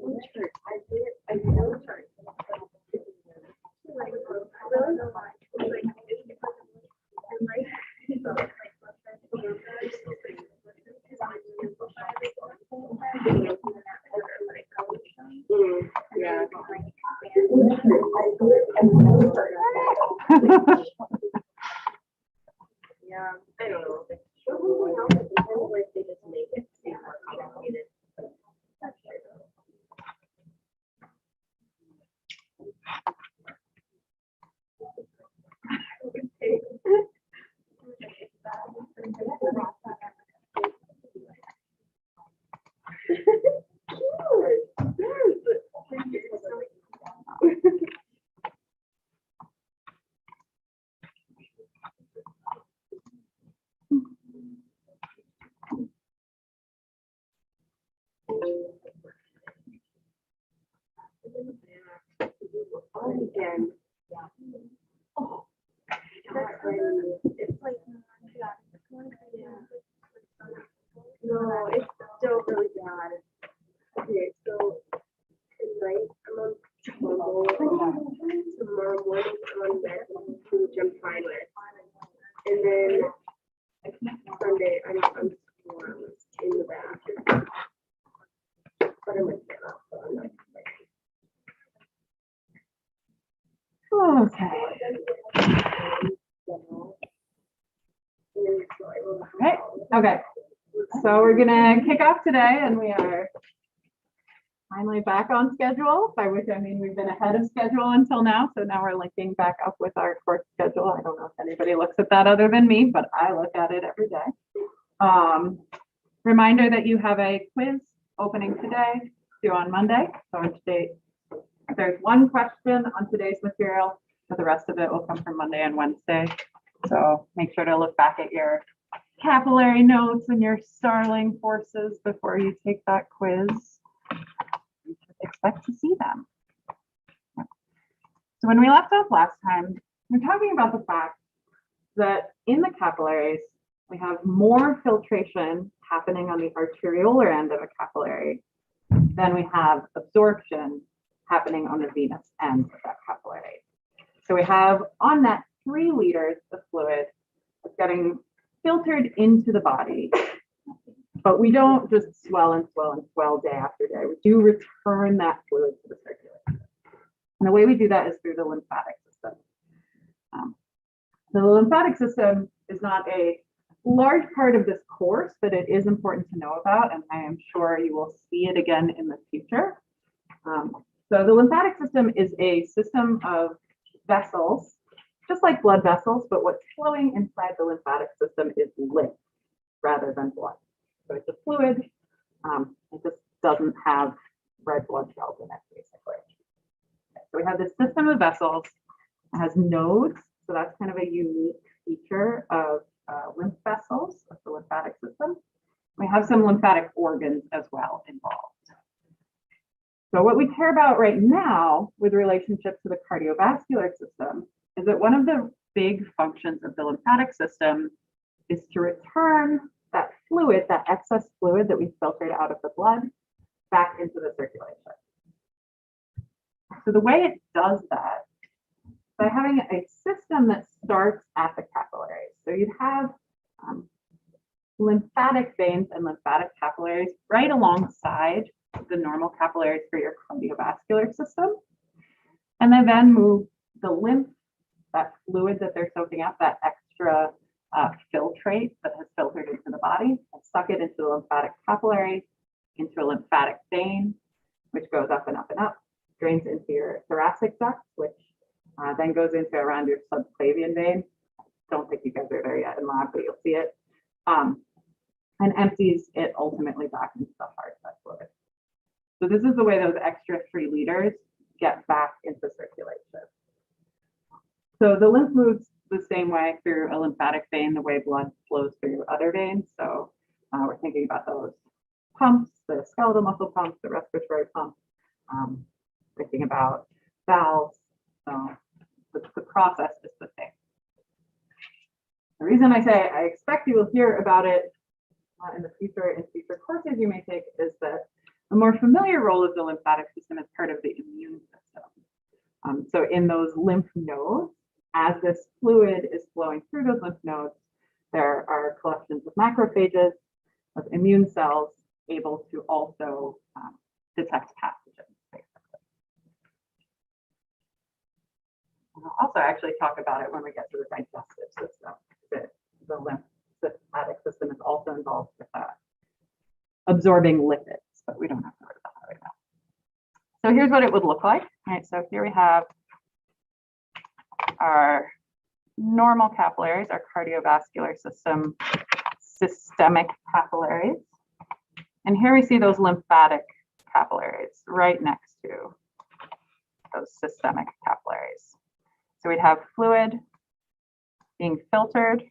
Yeah. Yeah, I don't know. Like they just make it seem more complicated. Again. Oh, it's like, no, it's still really bad. Okay, so tonight I'm on tomorrow morning I'm on med, which I'm fine with. And then Sunday I'm sworn in the back. But I'm like, so I'm not Okay. Right. Okay. So we're gonna kick off today, and we are finally back on schedule, by which I mean we've been ahead of schedule until now. So now we're linking back up with our course schedule. I don't know if anybody looks at that other than me, but I look at it every day. Reminder that you have a quiz opening today, due on Monday. So today, there's one question on today's material, but the rest of it will come from Monday and Wednesday. So make sure to look back at your capillary notes and your Starling forces before you take that quiz. You should expect to see them. So when we left off last time, we're talking about the fact that in the capillaries, we have more filtration happening on the arteriolar end of a capillary than we have absorption happening on the venous end of that capillary. So we have on that 3 liters of fluid that's getting filtered into the body, but we don't just swell and swell and swell day after day. We do return that fluid to the circulation. And the way we do that is through the lymphatic system. The lymphatic system is not a large part of this course, but it is important to know about, and I am sure you will see it again in the future. So the lymphatic system is a system of vessels, just like blood vessels, but what's flowing inside the lymphatic system is lymph rather than blood. So it's a fluid, it just doesn't have red blood cells in it, basically. So we have this system of vessels. It has nodes, so that's kind of a unique feature of lymph vessels of the lymphatic system. We have some lymphatic organs as well involved. So what we care about right now with relationship to the cardiovascular system is that one of the big functions of the lymphatic system is to return that fluid, that excess fluid that we filtered out of the blood, back into the circulation. So the way it does that, by having a system that starts at the capillaries. So you'd have lymphatic veins and lymphatic capillaries right alongside the normal capillaries for your cardiovascular system. And they then move the lymph, that fluid that they're soaking up, that extra filtrate that has filtered into the body, and suck it into the lymphatic capillary, into a lymphatic vein, which goes up and up and up, drains into your thoracic duct, which then goes into around your subclavian vein. Don't think you guys are there yet in lab, but you'll see it. And empties it ultimately back into the heart, that fluid. So this is the way those extra 3 liters get back into circulation. So the lymph moves the same way through a lymphatic vein, the way blood flows through other veins. So we're thinking about those pumps, the skeletal muscle pumps, the respiratory pumps. Thinking about valves. So the process is the same. The reason I say I expect you will hear about it in the future, in future courses you may take, is that A more familiar role of the lymphatic system is part of the immune system. So in those lymph nodes, as this fluid is flowing through those lymph nodes, there are collections of macrophages, of immune cells, able to also detect pathogens, basically. And I'll also actually talk about it when we get to the digestive system. The lymphatic system is also involved with absorbing lipids, but we don't have to worry about that right now. So here's what it would look like. All right, so here we have our normal capillaries, our cardiovascular system, systemic capillaries. And here we see those lymphatic capillaries right next to those systemic capillaries. So we'd have fluid being filtered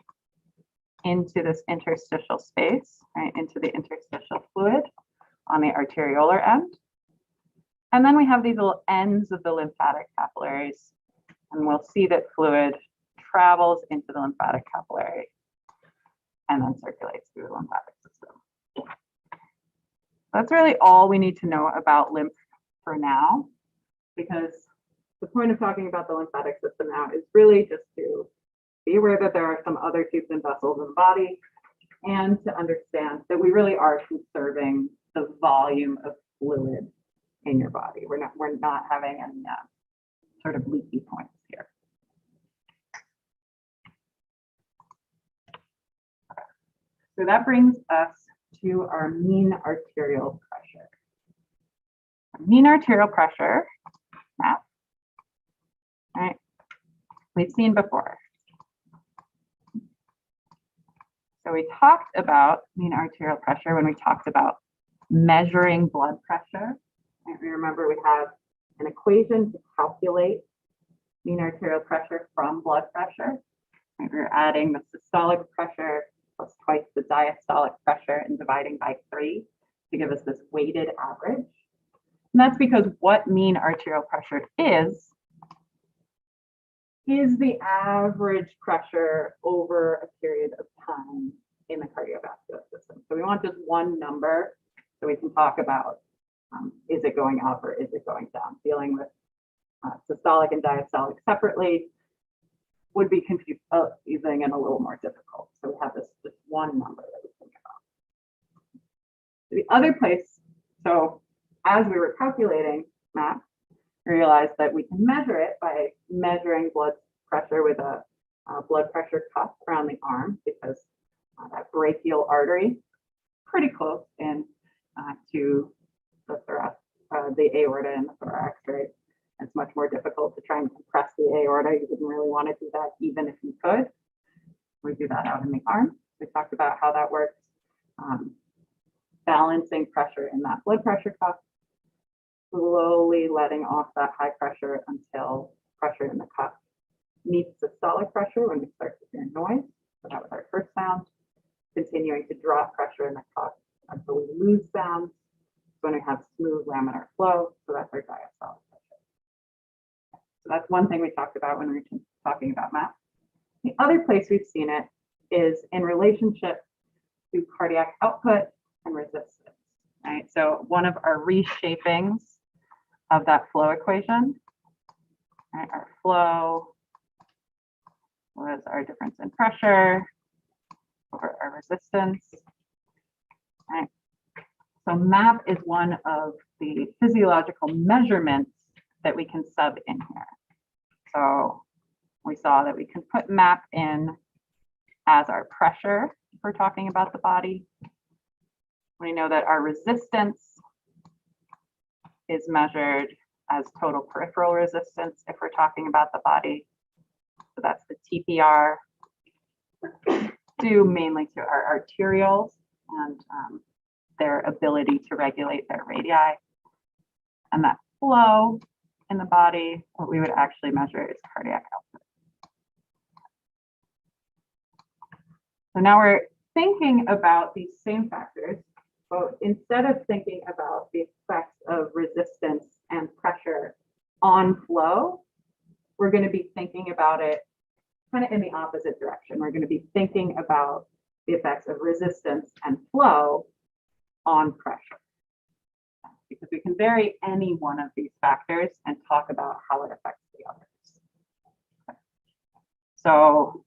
into this interstitial space, right, into the interstitial fluid on the arteriolar end. And then we have these little ends of the lymphatic capillaries, and we'll see that fluid travels into the lymphatic capillary and then circulates through the lymphatic system. That's really all we need to know about lymph for now, because the point of talking about the lymphatic system now is really just to be aware that there are some other tubes and vessels in the body, and to understand that we really are conserving the volume of fluid in your body. We're not having any sort of leaky points here. So that brings us to our mean arterial pressure. Mean arterial pressure map, right? We've seen before. So we talked about mean arterial pressure when we talked about measuring blood pressure. And remember, we have an equation to calculate mean arterial pressure from blood pressure. And we're adding the systolic pressure plus twice the diastolic pressure and dividing by 3 to give us this weighted average. And that's because what mean arterial pressure is the average pressure over a period of time in the cardiovascular system. So we want just one number so we can talk about is it going up or is it going down. Dealing with systolic and diastolic separately would be confusing and a little more difficult. So we have this just one number that we think about. The other place, so as we were calculating MAP, we realized that we can measure it by measuring blood pressure with a blood pressure cuff around the arm, because that brachial artery pretty close in to the thorax, the aorta and the thorax, right? It's much more difficult to try and compress the aorta. You wouldn't really want to do that even if you could. We do that out in the arm. We talked about how that works. Balancing pressure in that blood pressure cuff, slowly letting off that high pressure until pressure in the cuff meets systolic pressure when we start to hear noise. So that was our first sound. Continuing to drop pressure in the cuff until we lose sound when we have smooth laminar flow. So that's our diastolic pressure. So that's one thing we talked about when we were talking about MAP. The other place we've seen it is in relationship to cardiac output and resistance, right? So one of our reshapings of that flow equation, right? Our flow was our difference in pressure over our resistance, right? So MAP is one of the physiological measurements that we can sub in here. So we saw that we can put MAP in as our pressure if we're talking about the body. We know that our resistance is measured as total peripheral resistance if we're talking about the body. So that's the TPR, due mainly to our arterioles and their ability to regulate their radii. And that flow in the body, what we would actually measure is cardiac output. So now we're thinking about these same factors, but instead of thinking about the effects of resistance and pressure on flow, we're going to be thinking about it kind of in the opposite direction. We're going to be thinking about the effects of resistance and flow on pressure. because we can vary any one of these factors and talk about how it affects the others. So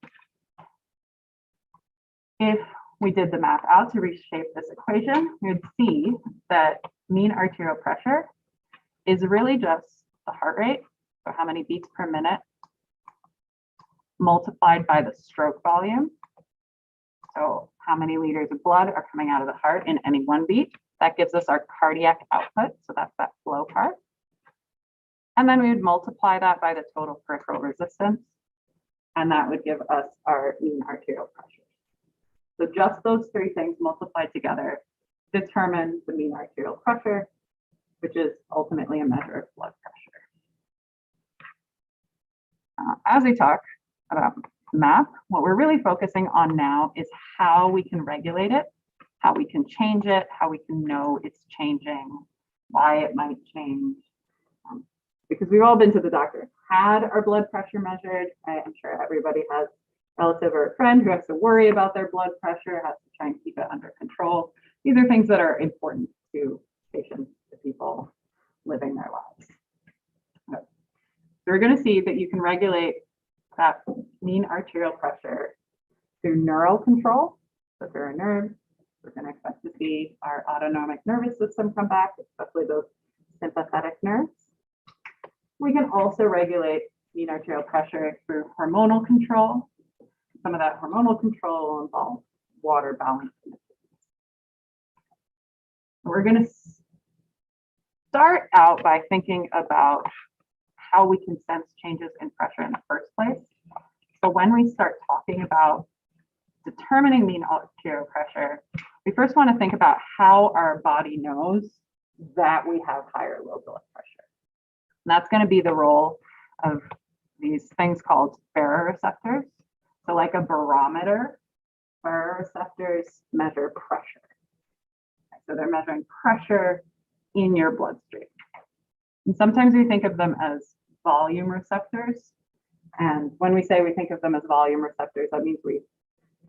if we did the math out to reshape this equation, we would see that mean arterial pressure is really just the heart rate, so how many beats per minute, multiplied by the stroke volume. So how many liters of blood are coming out of the heart in any one beat. That gives us our cardiac output, so that's that flow part. And then we would multiply that by the total peripheral resistance, and that would give us our mean arterial pressure. So just those three things multiplied together determine the mean arterial pressure, which is ultimately a measure of blood pressure. As we talk about MAP, what we're really focusing on now is how we can regulate it, how we can change it, how we can know it's changing, why it might change. Because we've all been to the doctor, had our blood pressure measured. I'm sure everybody has a relative or a friend who has to worry about their blood pressure, has to try and keep it under control. These are things that are important to patients, to people living their lives. So we're going to see that you can regulate that mean arterial pressure through neural control. So through our nerves, we're going to expect to see our autonomic nervous system come back, especially those sympathetic nerves. We can also regulate mean arterial pressure through hormonal control. Some of that hormonal control will involve water balance. We're going to start out by thinking about how we can sense changes in pressure in the first place. So when we start talking about determining mean arterial pressure, we first want to think about how our body knows that we have high or low blood pressure. And that's going to be the role of these things called baroreceptors. So like a barometer, baroreceptors measure pressure. So they're measuring pressure in your bloodstream. And sometimes we think of them as volume receptors. And when we say we think of them as volume receptors, that means we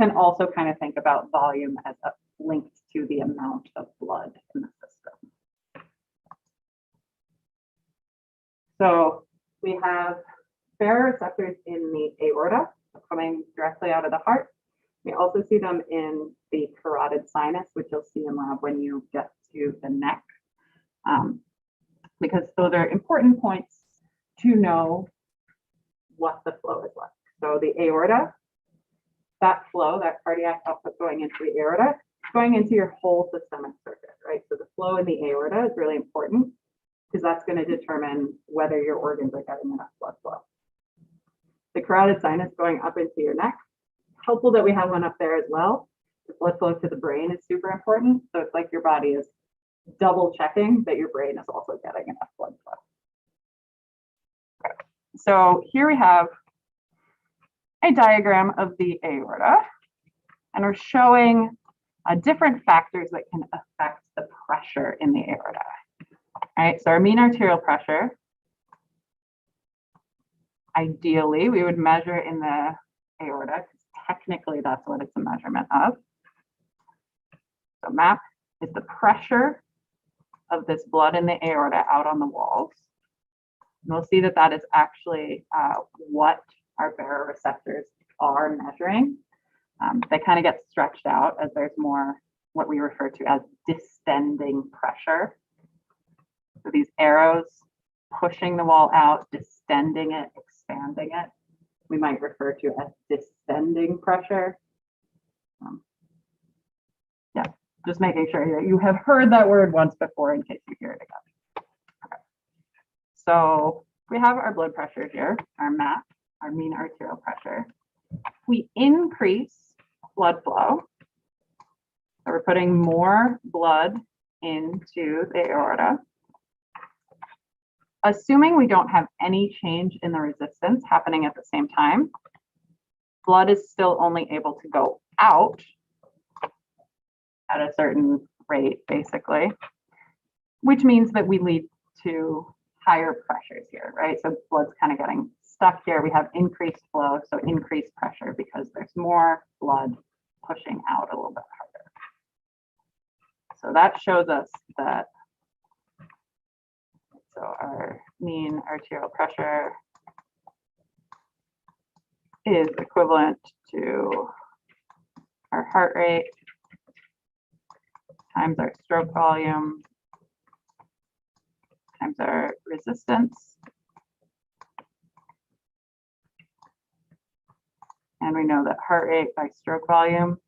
can also kind of think about volume as linked to the amount of blood in the system. So we have baroreceptors in the aorta coming directly out of the heart. We also see them in the carotid sinus, which you'll see in lab when you get to the neck, because those are important points to know what the flow is like. So the aorta, that flow, that cardiac output going into the aorta, going into your whole systemic circuit, right? So the flow in the aorta is really important because that's going to determine whether your organs are getting enough blood flow. The carotid sinus going up into your neck, helpful that we have one up there as well. The blood flow to the brain is super important. So it's like your body is double checking that your brain is also getting enough blood flow. Okay. So here we have a diagram of the aorta, and we're showing different factors that can affect the pressure in the aorta. All right, so our mean arterial pressure, ideally, we would measure in the aorta, because technically that's what it's a measurement of. So MAP is the pressure of this blood in the aorta out on the walls. And we'll see that that is actually what our baroreceptors are measuring. They kind of get stretched out as there's more what we refer to as distending pressure. So these arrows pushing the wall out, distending it, expanding it, we might refer to as distending pressure. Yeah, just making sure that you have heard that word once before in case you hear it again. Okay. So we have our blood pressure here, our MAP, our mean arterial pressure. We increase blood flow. So we're putting more blood into the aorta. Assuming we don't have any change in the resistance happening at the same time, blood is still only able to go out at a certain rate, basically, which means that we lead to higher pressures here, right? So blood's kind of getting stuck here. We have increased flow, so increased pressure because there's more blood pushing out a little bit harder. So that shows us that So our mean arterial pressure is equivalent to our heart rate times our stroke volume times our resistance. And we know that heart rate by stroke volume,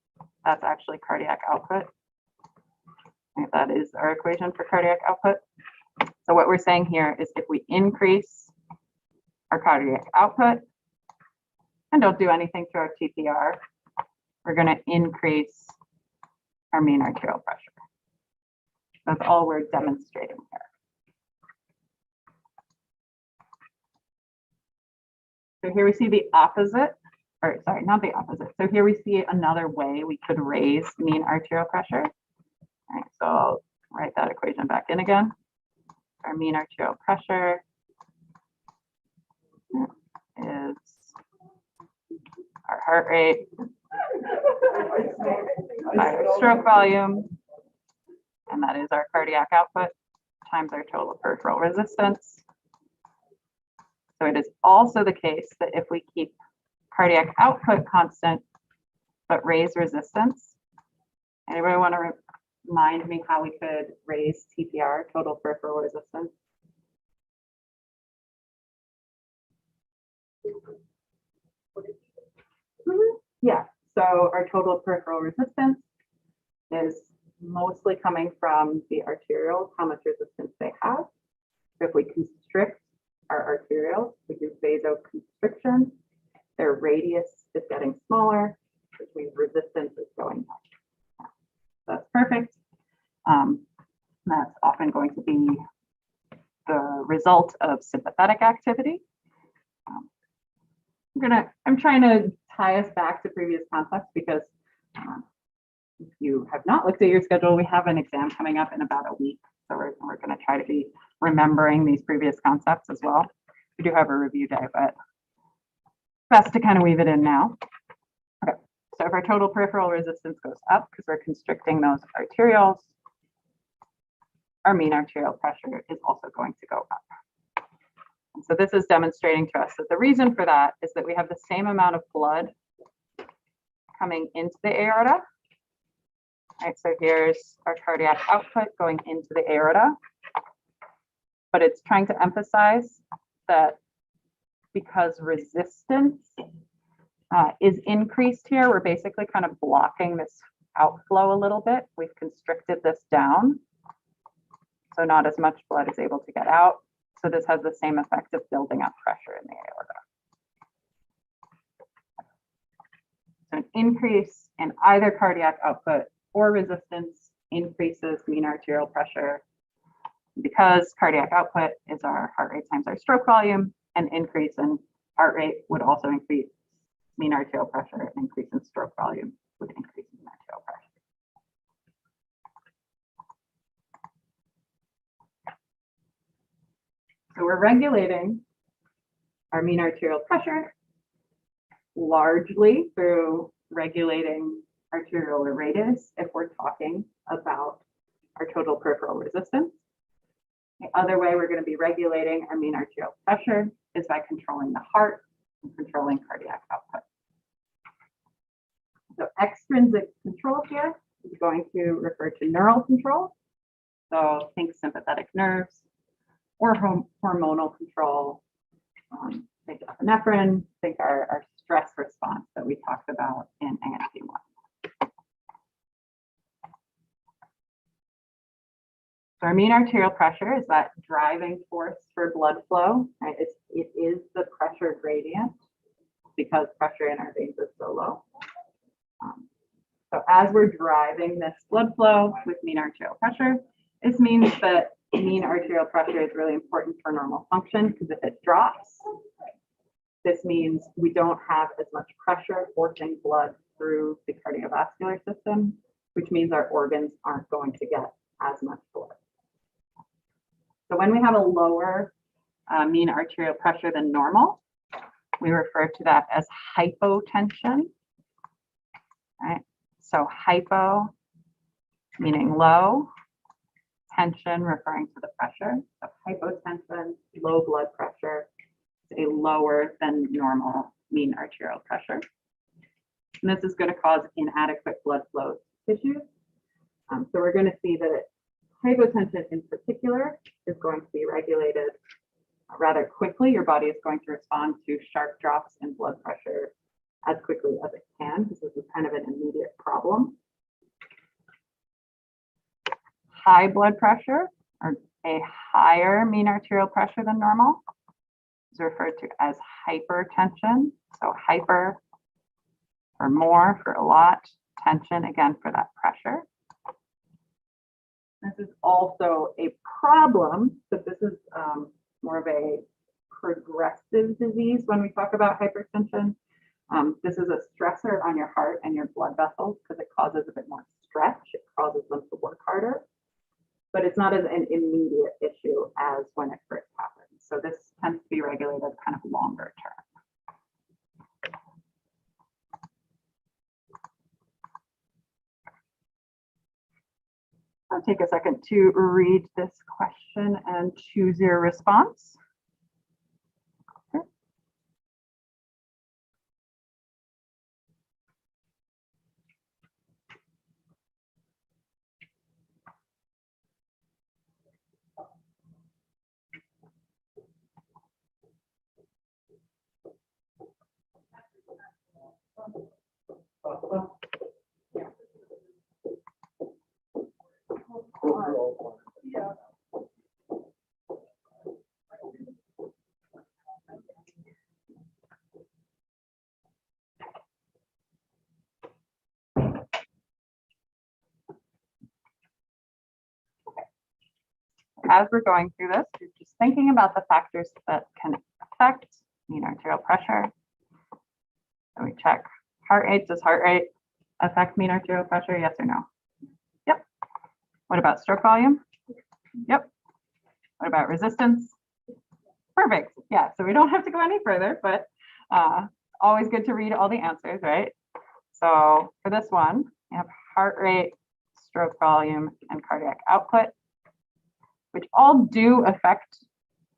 that's actually cardiac output. And that is our equation for cardiac output. So what we're saying here is if we increase our cardiac output and don't do anything to our TPR, we're going to increase our mean arterial pressure. That's all we're demonstrating here. So here we see the opposite, or sorry, not the opposite. So here we see another way we could raise mean arterial pressure. All right, so I'll write that equation back in again. Our mean arterial pressure is our heart rate by our stroke volume, and that is our cardiac output times our total peripheral resistance. So it is also the case that if we keep cardiac output constant but raise resistance, anybody want to remind me how we could raise TPR, total peripheral resistance? Yeah, so our total peripheral resistance is mostly coming from the arterioles, how much resistance they have. So if we constrict our arterioles, we do vasoconstriction, their radius is getting smaller, which means resistance is going up. That's perfect. That's often going to be the result of sympathetic activity. I'm trying to tie us back to previous concepts because if you have not looked at your schedule, we have an exam coming up in about a week. So we're going to try to be remembering these previous concepts as well. We do have a review day, but best to kind of weave it in now. Okay, so if our total peripheral resistance goes up because we're constricting those arterioles, our mean arterial pressure is also going to go up. And so this is demonstrating to us that the reason for that is that we have the same amount of blood coming into the aorta. All right, so here's our cardiac output going into the aorta, but it's trying to emphasize that because resistance is increased here, we're basically kind of blocking this outflow a little bit. We've constricted this down, so not as much blood is able to get out. So this has the same effect of building up pressure in the aorta. So an increase in either cardiac output or resistance increases mean arterial pressure. Because cardiac output is our heart rate times our stroke volume, an increase in heart rate would also increase mean arterial pressure, an increase in stroke volume would increase mean arterial pressure. So we're regulating our mean arterial pressure largely through regulating arteriolar radius if we're talking about our total peripheral resistance. The other way we're going to be regulating our mean arterial pressure is by controlling the heart and controlling cardiac output. So extrinsic control here is going to refer to neural control. So think sympathetic nerves or hormonal control. Think epinephrine, think our stress response that we talked about in A&P 1. So our mean arterial pressure is that driving force for blood flow. Right? It is the pressure gradient because pressure in our veins is so low. So as we're driving this blood flow with mean arterial pressure, this means that mean arterial pressure is really important for normal function because if it drops, this means we don't have as much pressure forcing blood through the cardiovascular system, which means our organs aren't going to get as much blood. So when we have a lower mean arterial pressure than normal, we refer to that as hypotension. Right? So hypo meaning low, tension referring to the pressure. So hypotension, low blood pressure, a lower than normal mean arterial pressure. And this is going to cause inadequate blood flow to tissues. So we're going to see that hypotension in particular is going to be regulated rather quickly. Your body is going to respond to sharp drops in blood pressure as quickly as it can, because this is kind of an immediate problem. High blood pressure, or a higher mean arterial pressure than normal, is referred to as hypertension. So hyper for more, for a lot, tension again for that pressure. This is also a problem, but this is more of a progressive disease when we talk about hypertension. This is a stressor on your heart and your blood vessels because it causes a bit more stretch. It causes them to work harder, but it's not as an immediate issue as when it first happens. So this tends to be regulated kind of longer term. I'll take a second to read this question and choose your response. Okay. Yeah. As we're going through this, you're just thinking about the factors that can affect mean arterial pressure. So we check heart rate. Does heart rate affect mean arterial pressure? Yes or no? Yep. What about stroke volume? Yep. What about resistance? Perfect. Yeah, so we don't have to go any further, but always good to read all the answers, right? So for this one, we have heart rate, stroke volume, and cardiac output, which all do affect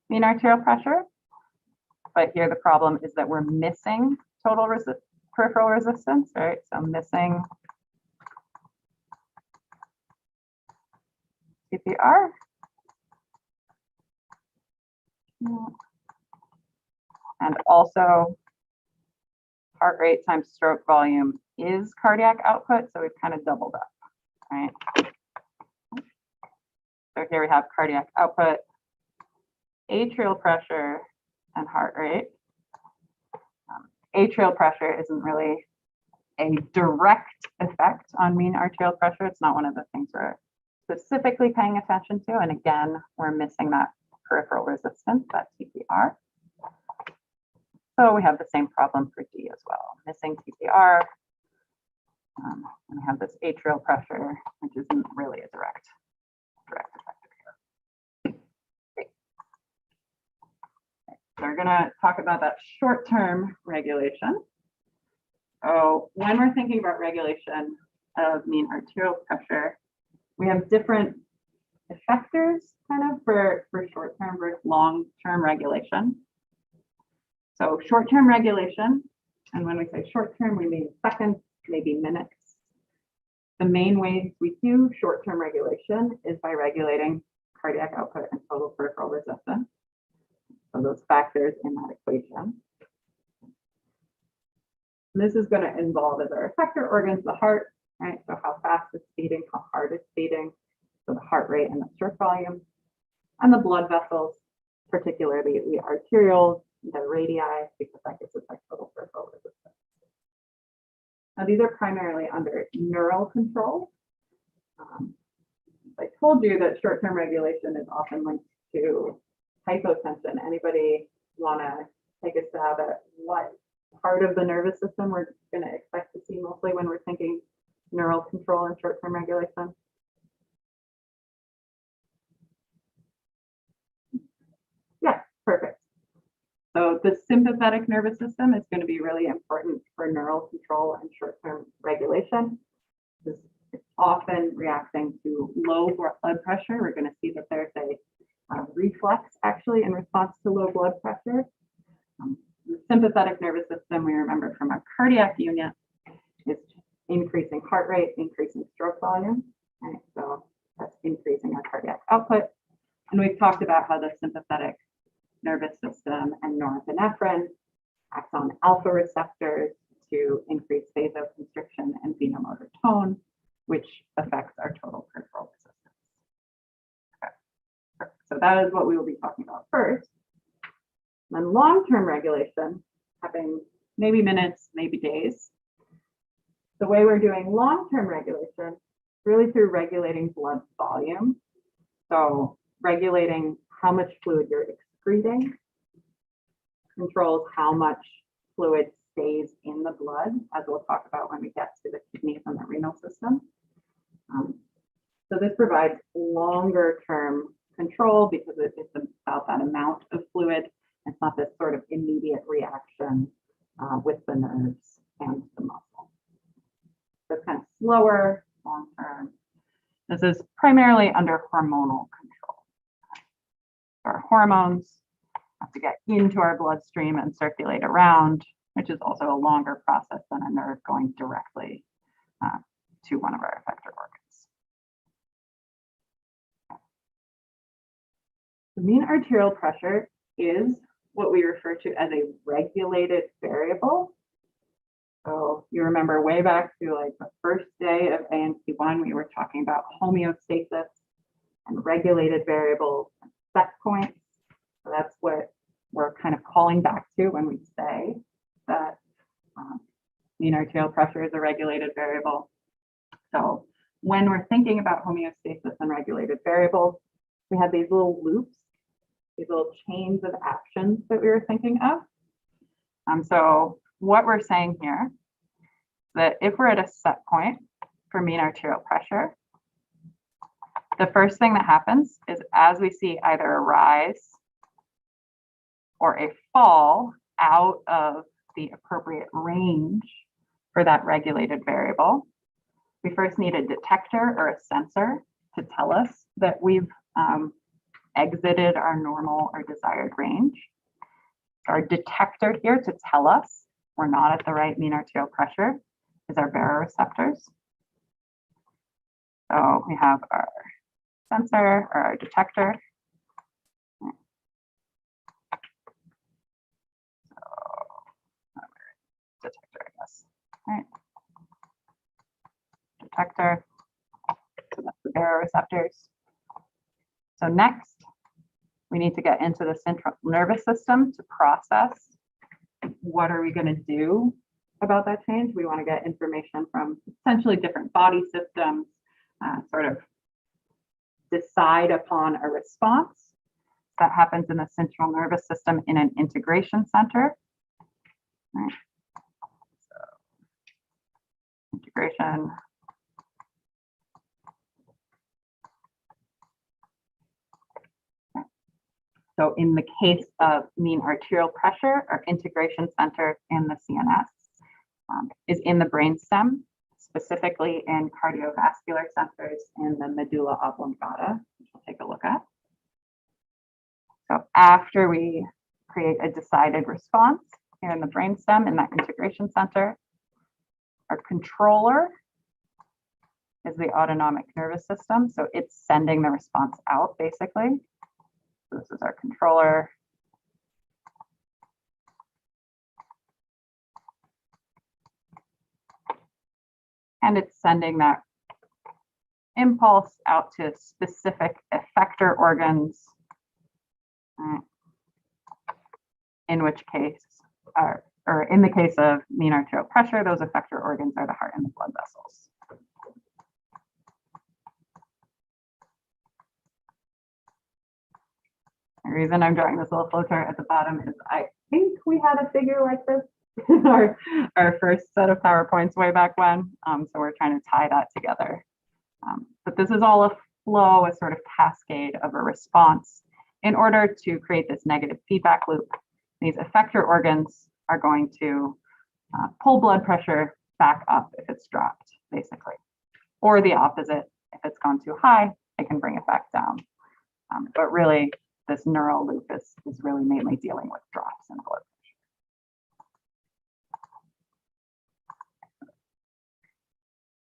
mean arterial pressure. But here the problem is that we're missing total peripheral resistance, right? So missing CPR. And also heart rate times stroke volume is cardiac output. So we've kind of doubled up, right? So here we have cardiac output, atrial pressure, and heart rate. Atrial pressure isn't really a direct effect on mean arterial pressure. It's not one of the things we're specifically paying attention to. And again, we're missing that peripheral resistance, that TPR. So we have the same problem for D as well, missing TPR. And we have this atrial pressure, which isn't really a direct effect here. Great. Okay. So we're going to talk about that short-term regulation. So when we're thinking about regulation of mean arterial pressure, we have different effectors kind of for short-term versus long-term regulation. So short-term regulation, and when we say short-term, we mean seconds, maybe minutes. The main ways we do short-term regulation is by regulating cardiac output and total peripheral resistance. So those factors in that equation. And this is going to involve as our effector organs, the heart, right? So how fast it's beating, how hard it's beating. So the heart rate and the stroke volume. And the blood vessels, particularly the arterioles, the radii, because that gives us like total peripheral resistance. Now these are primarily under neural control. I told you that short-term regulation is often linked to hypotension. Anybody want to take a stab at what part of the nervous system we're going to expect to see mostly when we're thinking neural control and short-term regulation? Yeah, perfect. So the sympathetic nervous system is going to be really important for neural control and short-term regulation. It's often reacting to low blood pressure. We're going to see that there's reflex actually in response to low blood pressure. The sympathetic nervous system, we remember from our cardiac unit, is increasing heart rate, increasing stroke volume. Right? So that's increasing our cardiac output. And we've talked about how the sympathetic nervous system and norepinephrine acts on alpha receptors to increase vasoconstriction and venomotor tone, which affects our total peripheral resistance. Okay. So that is what we will be talking about first. Then long-term regulation, having maybe minutes, maybe days. The way we're doing long-term regulation, really through regulating blood volume. So regulating how much fluid you're excreting controls how much fluid stays in the blood, as we'll talk about when we get to the kidneys and the renal system. So this provides longer term control because it's about that amount of fluid. It's not this sort of immediate reaction with the nerves and the muscle. So it's kind of slower, long term. This is primarily under hormonal control. Our hormones have to get into our bloodstream and circulate around, which is also a longer process than a nerve going directly to one of our effector organs. The mean arterial pressure is what we refer to as a regulated variable. So you remember way back to like the first day of A&P 1, we were talking about homeostasis and regulated variables and set points. So that's what we're kind of calling back to when we say that mean arterial pressure is a regulated variable. So when we're thinking about homeostasis and regulated variables, we had these little loops, these little chains of actions that we were thinking of. So what we're saying here is that if we're at a set point for mean arterial pressure, the first thing that happens is as we see either a rise or a fall out of the appropriate range for that regulated variable, we first need a detector or a sensor to tell us that we've exited our normal or desired range. Our detector here to tell us we're not at the right mean arterial pressure is our baroreceptors. So we have our sensor or our detector. Detector, I guess. All right. Detector. So that's the baroreceptors. So next, we need to get into the central nervous system to process what are we going to do about that change. We want to get information from potentially different body systems, sort of decide upon a response. That happens in the central nervous system in an integration center. All right. So, integration. So in the case of mean arterial pressure, our integration center in the CNS is in the brainstem, specifically in cardiovascular centers in the medulla oblongata, which we'll take a look at. So after we create a decided response here in the brainstem in that integration center, our controller is the autonomic nervous system. So it's sending the response out basically. So this is our controller. And it's sending that impulse out to specific effector organs, in which case, or in the case of mean arterial pressure, those effector organs are the heart and the blood vessels. The reason I'm drawing this little flowchart at the bottom is I think we had a figure like this in our first set of PowerPoints way back when. So we're trying to tie that together. But this is all a flow, a sort of cascade of a response in order to create this negative feedback loop. These effector organs are going to pull blood pressure back up if it's dropped, basically, or the opposite. If it's gone too high, it can bring it back down. But really, this neural loop is really mainly dealing with drops in blood pressure.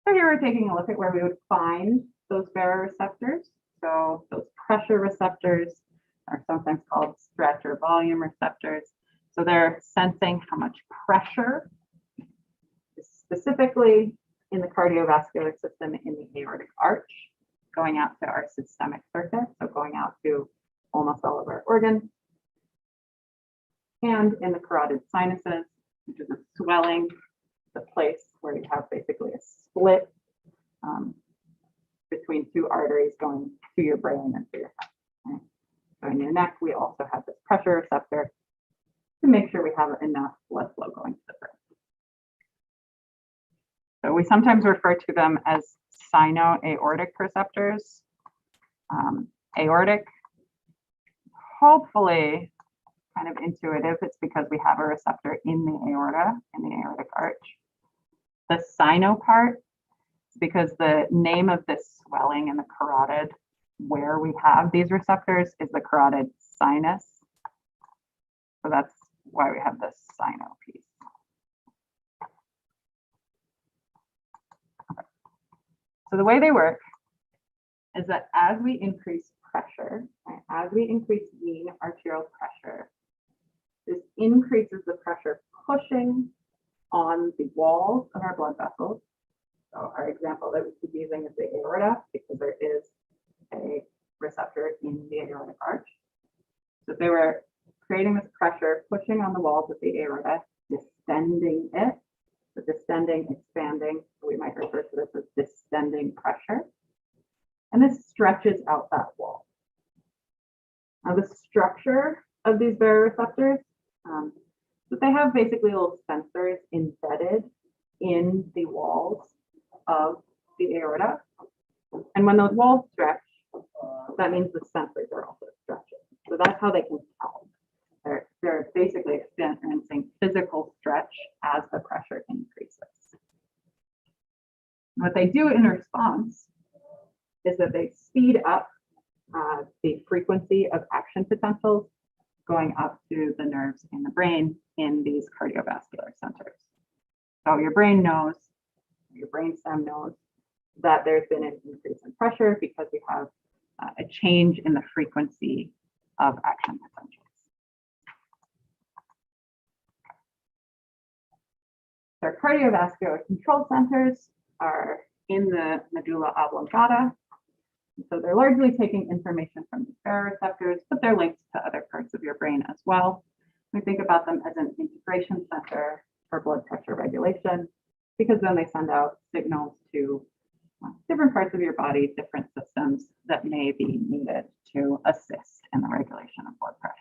So here we're taking a look at where we would find those baroreceptors. So those pressure receptors are sometimes called stretch or volume receptors. So they're sensing how much pressure, specifically in the cardiovascular system in the aortic arch, going out to our systemic circuit, so going out to almost all of our organs, and in the carotid sinuses, which is a swelling, the place where you have basically a split between two arteries going to your brain and to your head. Right? So in your neck, we also have this pressure receptor to make sure we have enough blood flow going to the brain. So we sometimes refer to them as sino-aortic receptors. Aortic, hopefully kind of intuitive. It's because we have a receptor in the aorta, in the aortic arch. The sino part is because the name of this swelling in the carotid where we have these receptors is the carotid sinus. So that's why we have this sino piece. So the way they work is that as we increase pressure, right, as we increase mean arterial pressure, this increases the pressure pushing on the walls of our blood vessels. So our example that we keep using is the aorta, because there is a receptor in the aortic arch. So if they were creating this pressure, pushing on the walls of the aorta, distending it, so distending, expanding, we might refer to this as distending pressure. And this stretches out that wall. Now the structure of these baroreceptors, but they have basically little sensors embedded in the walls of the aorta. And when those walls stretch, that means the sensors are also stretching. So that's how they can tell. They're basically experiencing physical stretch as the pressure increases. What they do in response is that they speed up the frequency of action potentials going up to the nerves in the brain in these cardiovascular centers. So your brain knows, your brainstem knows that there's been an increase in pressure because we have a change in the frequency of action potentials. Their cardiovascular control centers are in the medulla oblongata. So they're largely taking information from the baroreceptors, but they're linked to other parts of your brain as well. We think about them as an integration center for blood pressure regulation, because then they send out signals to different parts of your body, different systems that may be needed to assist in the regulation of blood pressure.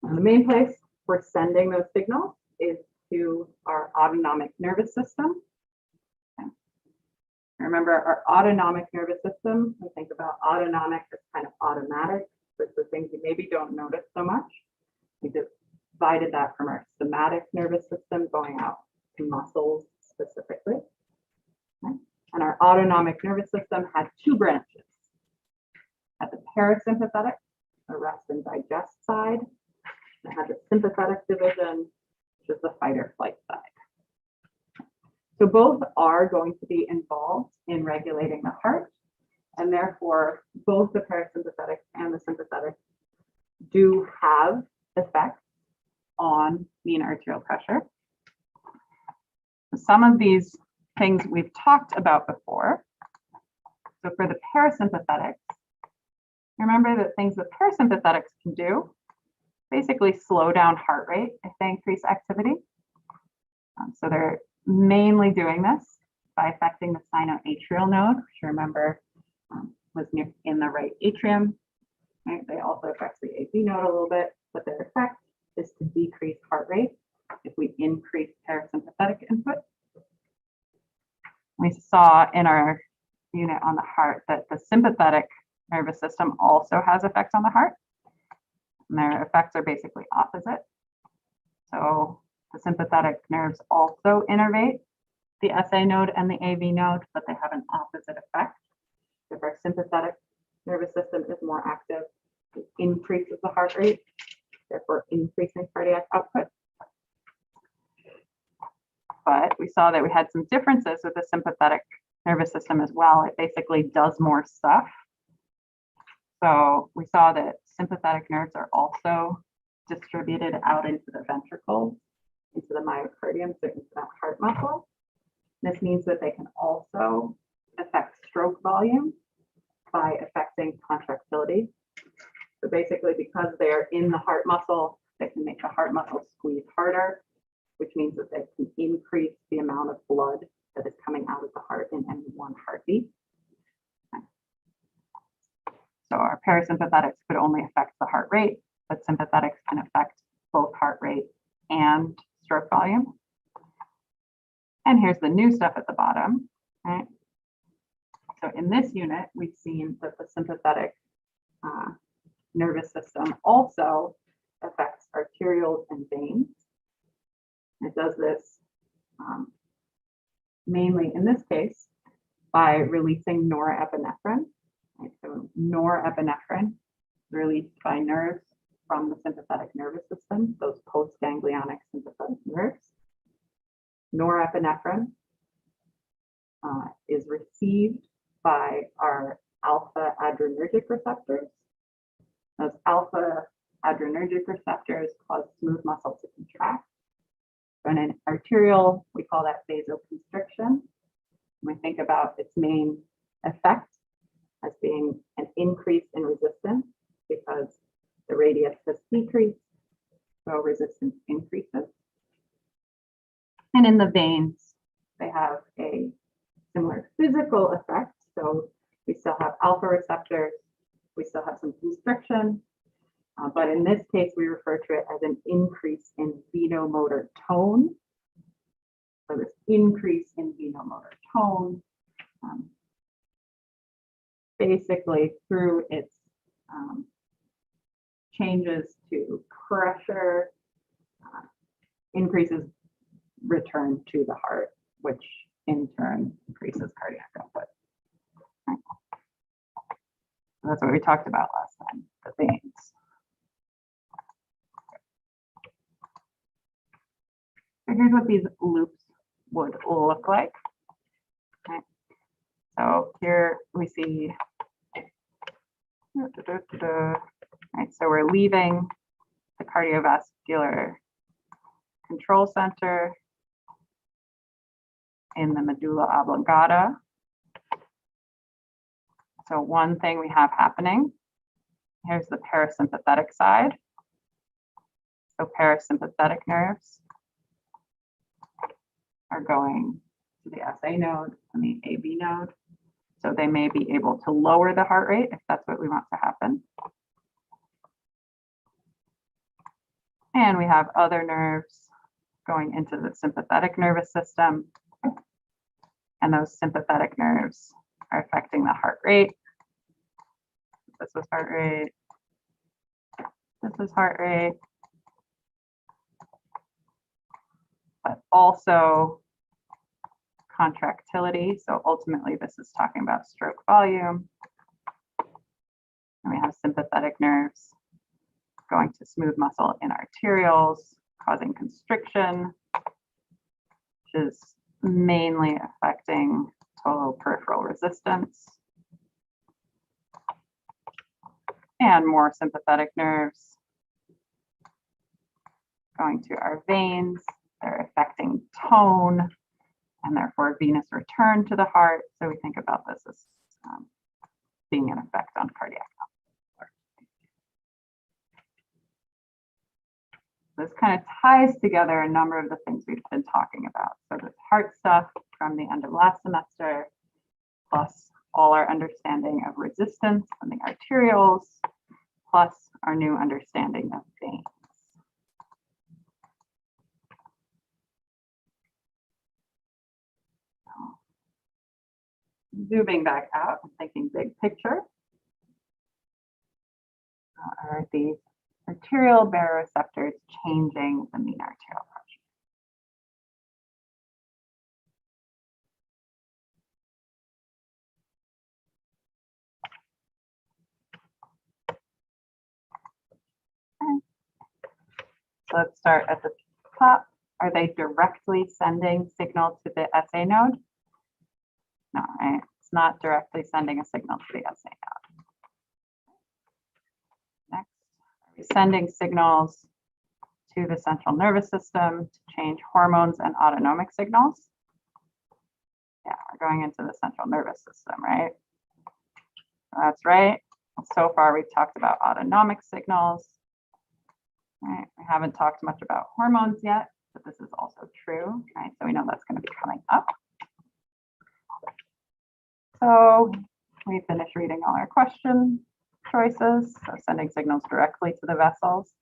And the main place for sending those signals is to our autonomic nervous system. Okay. Remember, our autonomic nervous system, we think about autonomic as kind of automatic. So it's the things you maybe don't notice so much. We divided that from our somatic nervous system going out to muscles specifically. Okay. And our autonomic nervous system had two branches. At the parasympathetic, the rest and digest side. It had the sympathetic division, which is the fight or flight side. So both are going to be involved in regulating the heart, and therefore both the parasympathetic and the sympathetic do have effects on mean arterial pressure. Some of these things we've talked about before. So for the parasympathetics, remember that things that parasympathetics can do basically slow down heart rate if they increase activity. So they're mainly doing this by affecting the sinoatrial node, which you remember was in the right atrium. Right? They also affect the AP node a little bit, but their effect is to decrease heart rate if we increase parasympathetic input. We saw in our unit on the heart that the sympathetic nervous system also has effects on the heart. And their effects are basically opposite. So the sympathetic nerves also innervate the SA node and the AV node, but they have an opposite effect. If our sympathetic nervous system is more active, it increases the heart rate, therefore increasing cardiac output. But we saw that we had some differences with the sympathetic nervous system as well. It basically does more stuff. So we saw that sympathetic nerves are also distributed out into the ventricles, into the myocardium, so into that heart muscle. This means that they can also affect stroke volume by affecting contractility. So basically, because they are in the heart muscle, they can make the heart muscle squeeze harder, which means that they can increase the amount of blood that is coming out of the heart in any one heartbeat. So our parasympathetics could only affect the heart rate, but sympathetics can affect both heart rate and stroke volume. And here's the new stuff at the bottom, right? So in this unit, we've seen that the sympathetic nervous system also affects arterioles and veins. It does this mainly in this case by releasing norepinephrine. Right? So norepinephrine released by nerves from the sympathetic nervous system, those postganglionic sympathetic nerves. Norepinephrine is received by our alpha adrenergic receptors. Those alpha adrenergic receptors cause smooth muscle to contract. In an arteriole, we call that vasoconstriction. We think about its main effect as being an increase in resistance because the radius has decreased, so resistance increases. And in the veins, they have a similar physical effect. So we still have alpha receptors, we still have some constriction, but in this case, we refer to it as an increase in venomotor tone. So this increase in venomotor tone, basically through its changes to pressure, increases return to the heart, which in turn increases cardiac output. Right. So that's what we talked about last time, the veins. So here's what these loops would look like. Okay. So here we see, right, so we're leaving the cardiovascular control center in the medulla oblongata. So one thing we have happening, here's the parasympathetic side. So parasympathetic nerves are going to the SA node and the AV node. So they may be able to lower the heart rate if that's what we want to happen. And we have other nerves going into the sympathetic nervous system. And those sympathetic nerves are affecting the heart rate. This is heart rate. This is heart rate. But also contractility. So ultimately, this is talking about stroke volume. And we have sympathetic nerves going to smooth muscle in arterioles, causing constriction, which is mainly affecting total peripheral resistance. And more sympathetic nerves going to our veins. They're affecting tone and therefore venous return to the heart. So we think about this as being an effect on cardiac output. This kind of ties together a number of the things we've been talking about. So this heart stuff from the end of last semester, plus all our understanding of resistance and the arterioles, plus our new understanding of veins. Zooming back out and thinking big picture, are these arterial baroreceptors changing the mean arterial pressure? So let's start at the top. Are they directly sending signal to the SA node? No, right? It's not directly sending a signal to the SA node. Next, are we sending signals to the central nervous system to change hormones and autonomic signals? Yeah, we're going into the central nervous system, right? That's right. So far, we've talked about autonomic signals. Right. We haven't talked much about hormones yet, but this is also true, right? So we know that's going to be coming up. So we finished reading all our question choices. So sending signals directly to the vessels.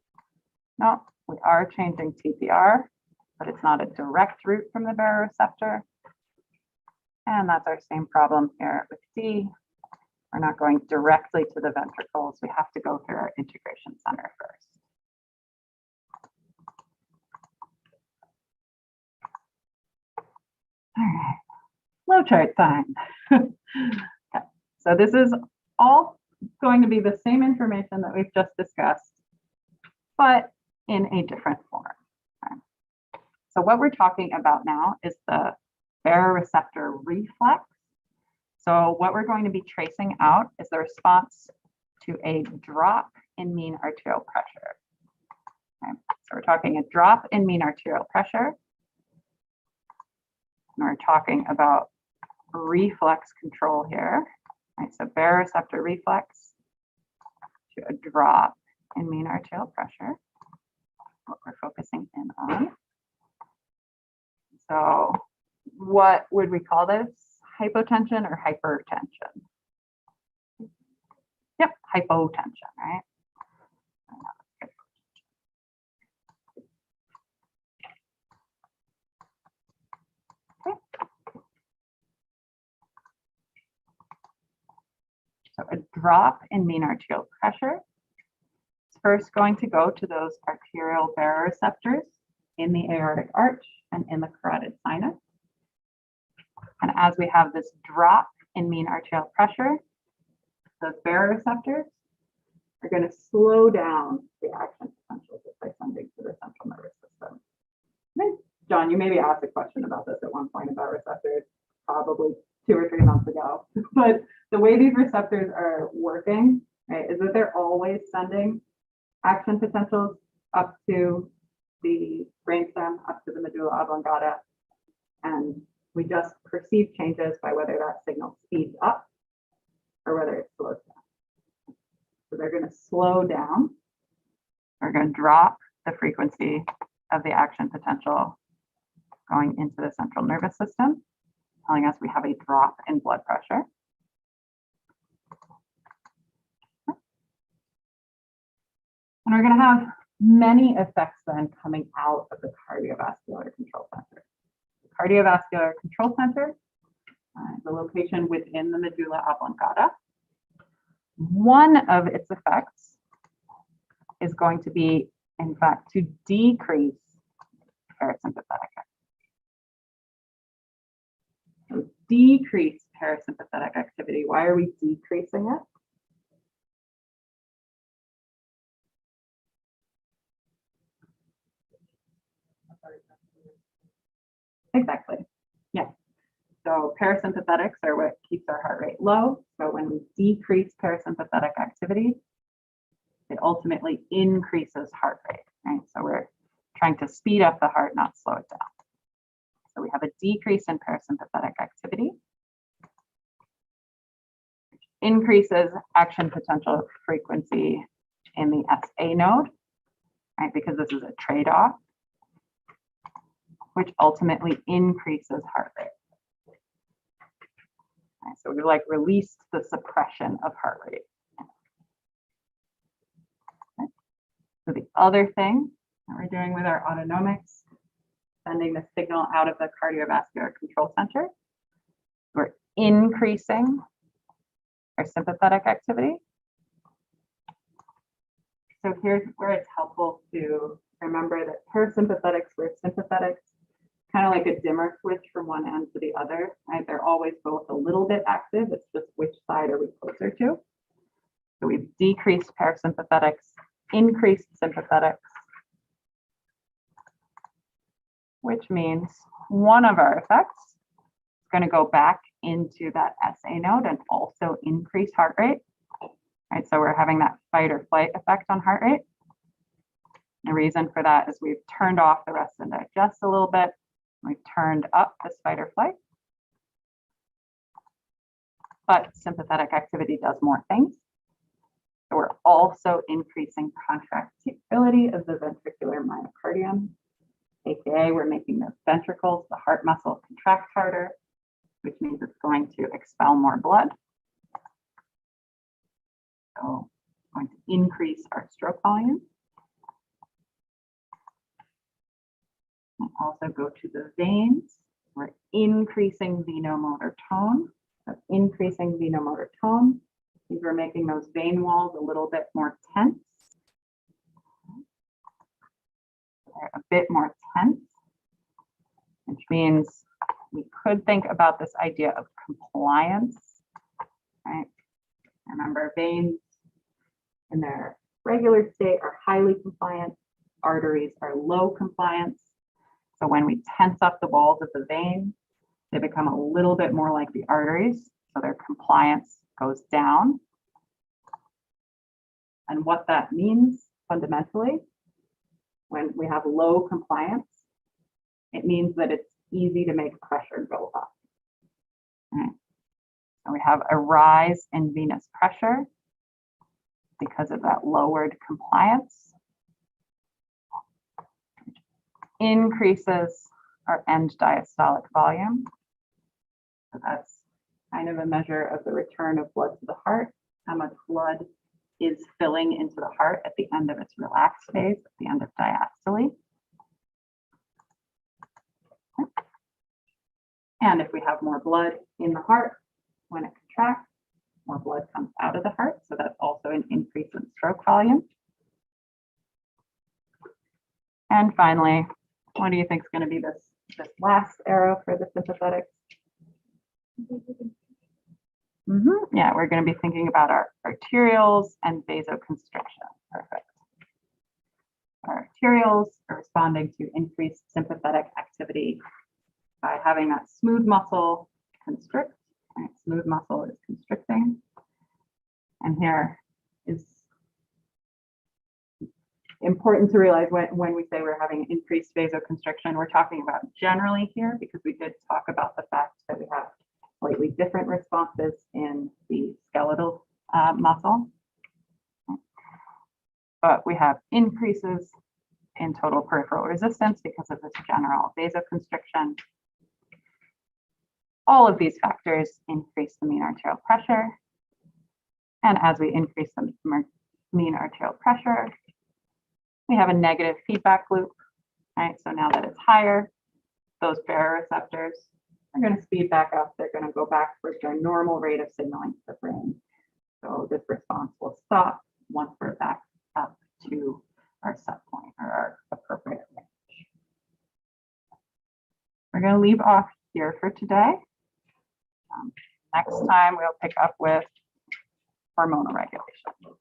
No, we are changing TPR, but it's not a direct route from the baroreceptor. And that's our same problem here with D. We're not going directly to the ventricles. We have to go through our integration center first. All right, flowchart time. Okay. So this is all going to be the same information that we've just discussed, but in a different form. Okay. So what we're talking about now is the baroreceptor reflex. So what we're going to be tracing out is the response to a drop in mean arterial pressure. Okay. So we're talking a drop in mean arterial pressure. And we're talking about reflex control here. Right, so baroreceptor reflex to a drop in mean arterial pressure, what we're focusing in on. So what would we call this? Hypotension or hypertension? Yep, hypotension, right? Okay. So a drop in mean arterial pressure is first going to go to those arterial baroreceptors in the aortic arch and in the carotid sinus. And as we have this drop in mean arterial pressure, those baroreceptors are going to slow down the action potential just by sending to the central nervous system. Okay. John, you maybe asked a question about this at one point about receptors, probably 2 or 3 months ago. But the way these receptors are working, right, is that they're always sending action potentials up to the brainstem, up to the medulla oblongata, and we just perceive changes by whether that signal speeds up or whether it slows down. So they're going to slow down. They're going to drop the frequency of the action potential going into the central nervous system, telling us we have a drop in blood pressure. And we're going to have many effects then coming out of the cardiovascular control center. The cardiovascular control center, the location within the medulla oblongata. One of its effects is going to be, in fact, to decrease parasympathetic activity. So decrease parasympathetic activity. Why are we decreasing it? Exactly. Yeah. So parasympathetics are what keeps our heart rate low. So when we decrease parasympathetic activity, it ultimately increases heart rate, right? So we're trying to speed up the heart, not slow it down. So we have a decrease in parasympathetic activity, which increases action potential frequency in the SA node, right? Because this is a trade-off, which ultimately increases heart rate. Right, so we like released the suppression of heart rate. Okay. So the other thing that we're doing with our autonomics, sending the signal out of the cardiovascular control center, we're increasing our sympathetic activity. So here's where it's helpful to remember that parasympathetics were sympathetics, kind of like a dimmer switch from one end to the other, right? They're always both a little bit active. It's just which side are we closer to? So we've decreased parasympathetics, increased sympathetics. which means one of our effects is going to go back into that SA node and also increase heart rate. Right, so we're having that fight or flight effect on heart rate. The reason for that is we've turned off the rest and digest a little bit. We've turned up this fight or flight. But sympathetic activity does more things. So we're also increasing contractility of the ventricular myocardium, aka we're making the ventricles, the heart muscle, contract harder, which means it's going to expel more blood. So it's going to increase our stroke volume. And also go to the veins. We're increasing venomotor tone. So increasing venomotor tone means we're making those vein walls a little bit more tense. They're a bit more tense, which means we could think about this idea of compliance, right? Remember, veins in their regular state are highly compliant. Arteries are low compliance. So when we tense up the walls of the vein, they become a little bit more like the arteries. So their compliance goes down. And what that means fundamentally, when we have low compliance, it means that it's easy to make pressure go up. Right. So we have a rise in venous pressure because of that lowered compliance. Increases our end diastolic volume. So that's kind of a measure of the return of blood to the heart, how much blood is filling into the heart at the end of its relaxed phase, at the end of diastole. And if we have more blood in the heart, when it contracts, more blood comes out of the heart. So that's also an increase in stroke volume. And finally, what do you think is going to be this last arrow for the sympathetics? Yeah, we're going to be thinking about our arterioles and vasoconstriction. Perfect. Our arterioles are responding to increased sympathetic activity by having that smooth muscle constrict. Right? Smooth muscle is constricting. And here is important to realize when we say we're having increased vasoconstriction, we're talking about generally here, because we did talk about the fact that we have slightly different responses in the skeletal muscle. But we have increases in total peripheral resistance because of this general vasoconstriction. All of these factors increase the mean arterial pressure. And as we increase the mean arterial pressure, we have a negative feedback loop, right? So now that it's higher, those baroreceptors are going to speed back up. They're going to go back towards their normal rate of signaling to the brain. So this response will stop once we're back up to our set point or our appropriate range. We're going to leave off here for today. Next time we'll pick up with hormonal regulation.